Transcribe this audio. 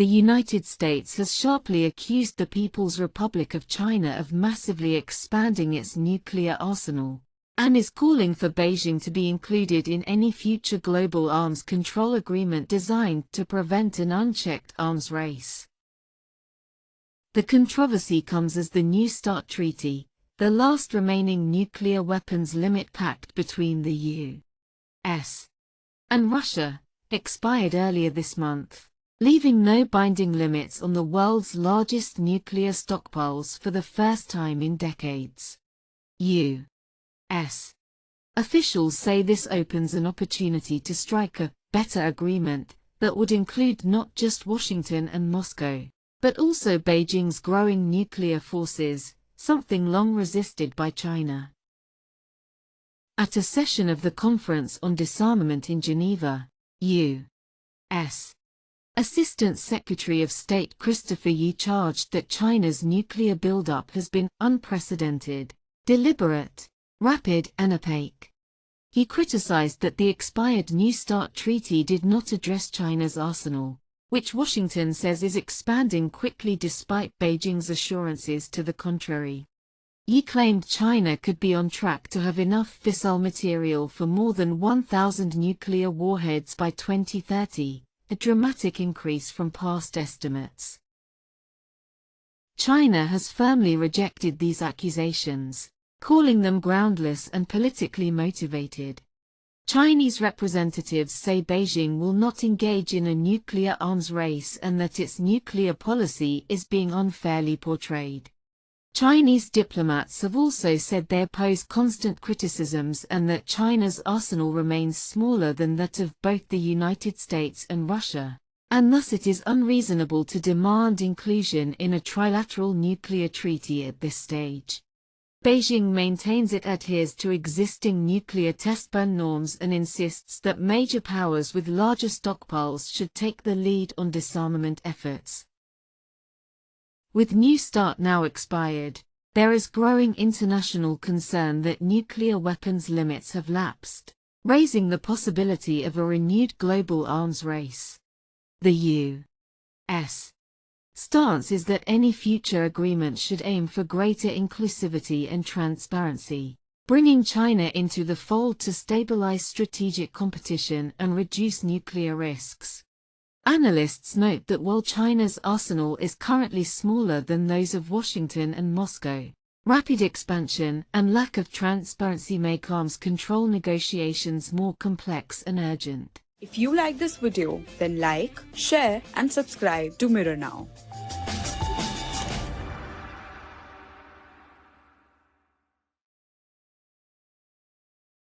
The United States has sharply accused the People's Republic of China of massively expanding its nuclear arsenal, and is calling for Beijing to be included in any future global arms control agreement designed to prevent an unchecked arms race. The controversy comes as the New START Treaty, the last remaining nuclear weapons limit pact between the U.S. and Russia, expired earlier this month, leaving no binding limits on the world's largest nuclear stockpiles for the first time in decades. U.S. officials say this opens an opportunity to strike a better agreement that would include not just Washington and Moscow, but also Beijing's growing nuclear forces, something long resisted by China. At a session of the Conference on Disarmament in Geneva, U.S. Assistant Secretary of State Christopher Yu charged that China's nuclear buildup has been unprecedented, deliberate, rapid and opaque. He criticized that the expired New START Treaty did not address China's arsenal, which Washington says is expanding quickly despite Beijing's assurances to the contrary. Yu claimed China could be on track to have enough fissile material for more than 1,000 nuclear warheads by 2030. A dramatic increase from past estimates. China has firmly rejected these accusations, calling them groundless and politically motivated. Chinese representatives say Beijing will not engage in a nuclear arms race and that its nuclear policy is being unfairly portrayed. Chinese diplomats have also said they oppose constant criticisms and that China's arsenal remains smaller than that of both the United States and Russia, and thus it is unreasonable to demand inclusion in a trilateral nuclear treaty at this stage. Beijing maintains it adheres to existing nuclear test ban norms and insists that major powers with larger stockpiles should take the lead on disarmament efforts. With New START now expired, there is growing international concern that nuclear weapons limits have lapsed, raising the possibility of a renewed global arms race. The U.S. stance is that any future agreement should aim for greater inclusivity and transparency, bringing China into the fold to stabilize strategic competition and reduce nuclear risks. Analysts note that while China's arsenal is currently smaller than those of Washington and Moscow, rapid expansion and lack of transparency make arms control negotiations more complex and urgent. If you like this video, then like, share and subscribe to Mirror Now.